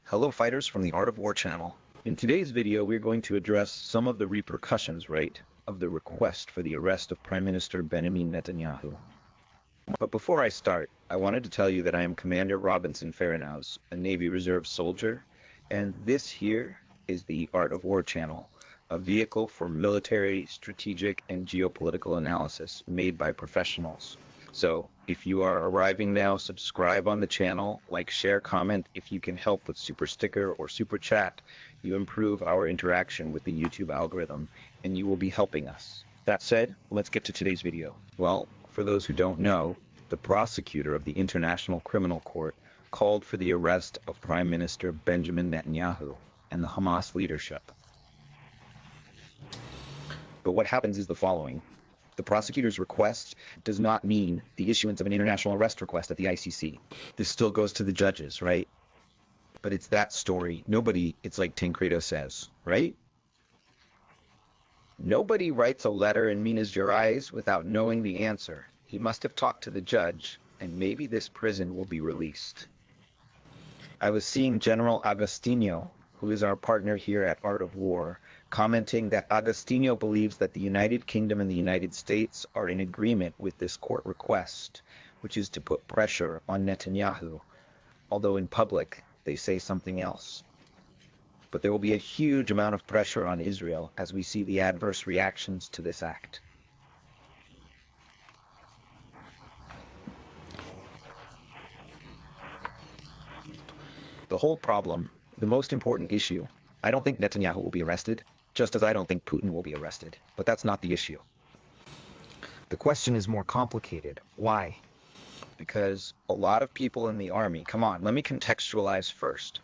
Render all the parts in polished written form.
Hello fighters from the Art of War channel. In today's video we're going to address some of the repercussions, of the request for the arrest of Prime Minister Benjamin Netanyahu. But before I start, I wanted to tell you that I am Commander Robinson-Farinazzo, a Navy Reserve soldier, and this here is the Art of War channel, a vehicle for military, strategic, and geopolitical analysis made by professionals. So, if you are arriving now, subscribe on the channel, like, share, comment. If you can help with super sticker or super chat, you improve our interaction with the YouTube algorithm, and you will be helping us. That said, let's get to today's video. Well, for those who don't know, the prosecutor of the International Criminal Court called for the arrest of Prime Minister Benjamin Netanyahu and the Hamas leadership. But what happens is the following. The prosecutor's request does not mean the issuance of an international arrest request at the ICC. This still goes to the judges, right? But it's that story. It's like Tancredo says, right? Nobody writes a letter in Minas Gerais without knowing the answer. He must have talked to the judge, and maybe this prison will be released. I was seeing General Agostinho, who is our partner here at Art of War, commenting that Agostinho believes that the United Kingdom and the United States are in agreement with this court request, which is to put pressure on Netanyahu, although in public they say something else. But there will be a huge amount of pressure on Israel as we see the adverse reactions to this act. The whole problem, the most important issue, I don't think Netanyahu will be arrested, just as I don't think Putin will be arrested. But that's not the issue. The question is more complicated. Why? Because a lot of people in the army, come on, let me contextualize first.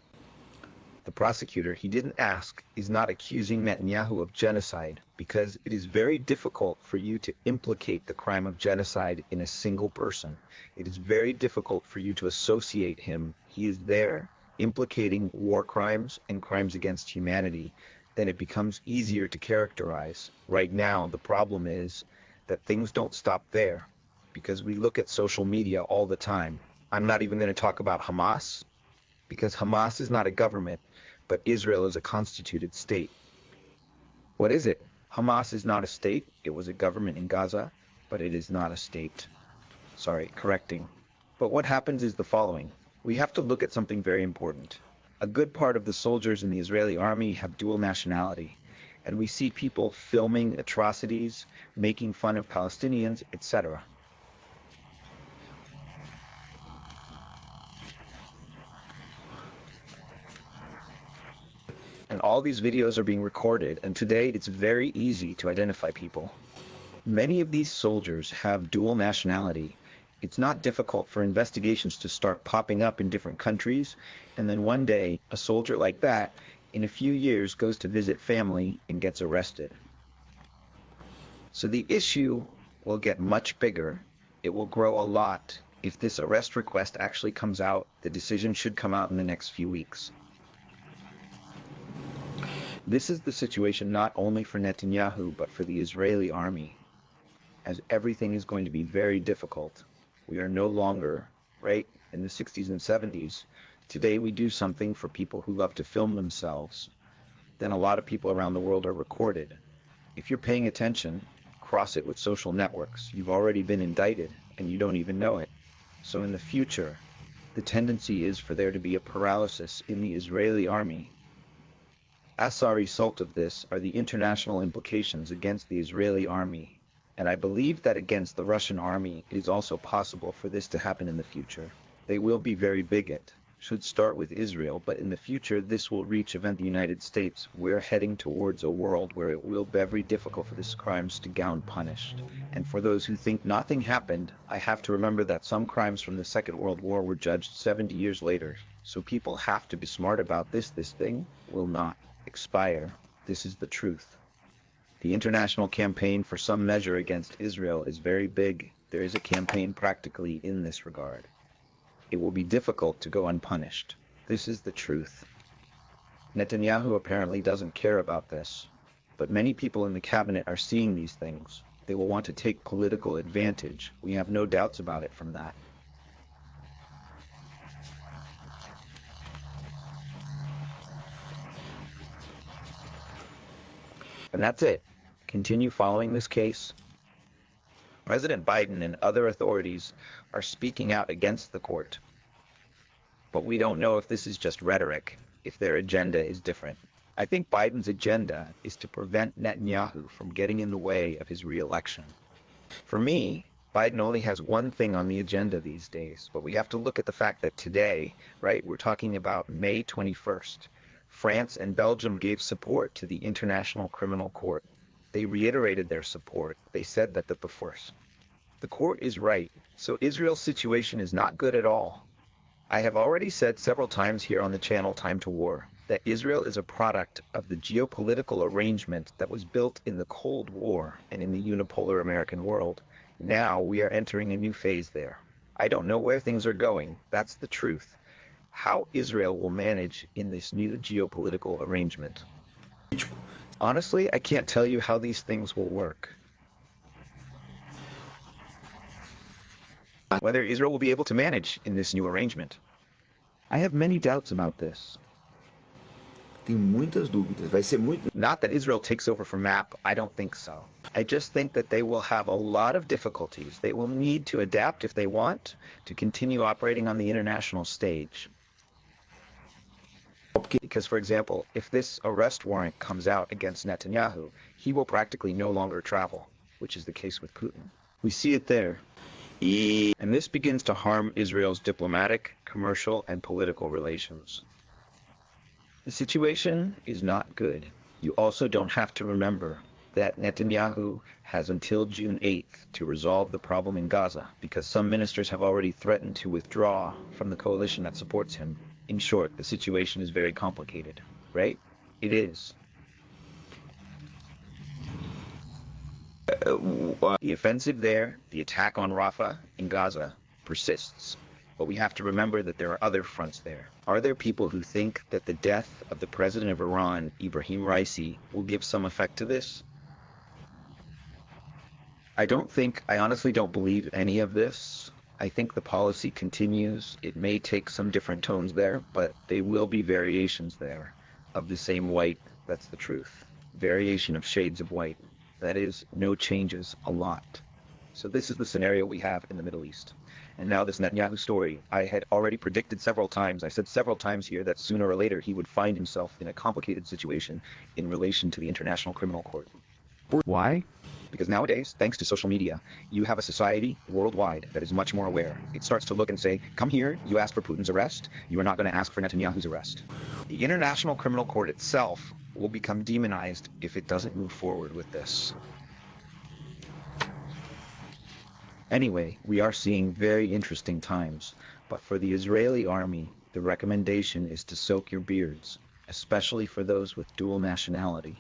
The prosecutor, he didn't ask, is not accusing Netanyahu of genocide because it is very difficult for you to implicate the crime of genocide in a single person. It is very difficult for you to associate him. He is there implicating war crimes and crimes against humanity. Then it becomes easier to characterize. Right now, the problem is that things don't stop there because we look at social media all the time. I'm not even going to talk about Hamas because Hamas is not a government, but Israel is a constituted state. What is it? Hamas is not a state. It was a government in Gaza, but it is not a state. Sorry, correcting. But what happens is the following. We have to look at something very important. A good part of the soldiers in the Israeli army have dual nationality, and we see people filming atrocities, making fun of Palestinians, etc. And all these videos are being recorded, and today it's very easy to identify people. Many of these soldiers have dual nationality. It's not difficult for investigations to start popping up in different countries, and then one day, a soldier like that, in a few years, goes to visit family and gets arrested. So the issue will get much bigger. It will grow a lot. If this arrest request actually comes out, the decision should come out in the next few weeks. This is the situation not only for Netanyahu, but for the Israeli army, as everything is going to be very difficult. We are no longer, in the 60s and 70s. Today we do something for people who love to film themselves. Then a lot of people around the world are recorded. If you're paying attention, cross it with social networks. You've already been indicted and you don't even know it. So in the future, the tendency is for there to be a paralysis in the Israeli army. As a result of this are the international implications against the Israeli army. And I believe that against the Russian army, it is also possible for this to happen in the future. They will be very big. It should start with Israel, but in the future, this will reach even the United States. We're heading towards a world where it will be very difficult for these crimes to go unpunished. And for those who think nothing happened, I have to remember that some crimes from the Second World War were judged 70 years later. So people have to be smart about this. This thing will not expire. This is the truth. The international campaign for some measure against Israel is very big. There is a campaign practically in this regard. It will be difficult to go unpunished. This is the truth. Netanyahu apparently doesn't care about this, but many people in the cabinet are seeing these things. They will want to take political advantage. We have no doubts about it from that. And that's it. Continue following this case. President Biden and other authorities are speaking out against the court. But we don't know if this is just rhetoric, if their agenda is different. I think Biden's agenda is to prevent Netanyahu from getting in the way of his re-election. For me, Biden only has one thing on the agenda these days, but we have to look at the fact that today, right, we're talking about May 21st, France and Belgium gave support to the International Criminal Court. They reiterated their support. They said that the court is right, so Israel's situation is not good at all. I have already said several times here on the channel Time to War that Israel is a product of the geopolitical arrangement that was built in the Cold War and in the unipolar American world. Now we are entering a new phase there. I don't know where things are going. That's the truth. How Israel will manage in this new geopolitical arrangement. Honestly, I can't tell you how these things will work. Whether Israel will be able to manage in this new arrangement. I have many doubts about this. Tenho muitas dúvidas. Vai ser muito. Not that Israel takes over from MAP, I don't think so. I just think that they will have a lot of difficulties. They will need to adapt if they want to continue operating on the international stage. Because, for example, if this arrest warrant comes out against Netanyahu, he will practically no longer travel, which is the case with Putin. We see it there. And this begins to harm Israel's diplomatic, commercial, and political relations. The situation is not good. You also don't have to remember that Netanyahu has until June 8th to resolve the problem in Gaza, because some ministers have already threatened to withdraw from the coalition that supports him. In short, the situation is very complicated, right? It is. The offensive there, the attack on Rafah in Gaza, persists. But we have to remember that there are other fronts there. Are there people who think that the death of the president of Iran, Ibrahim Raisi, will give some effect to this? I honestly don't believe any of this. I think the policy continues. It may take some different tones there, but there will be variations there of the same white. That's the truth. Variation of shades of white. That is, no changes, a lot. So this is the scenario we have in the Middle East. And now this Netanyahu story, I had already predicted several times, I said several times here that sooner or later he would find himself in a complicated situation in relation to the International Criminal Court. Why? Because nowadays, thanks to social media, you have a society worldwide that is much more aware. It starts to look and say, come here, you ask for Putin's arrest, you are not going to ask for Netanyahu's arrest. The International Criminal Court itself will become demonized if it doesn't move forward with this. Anyway, we are seeing very interesting times, but for the Israeli army, the recommendation is to soak your beards, especially for those with dual nationality.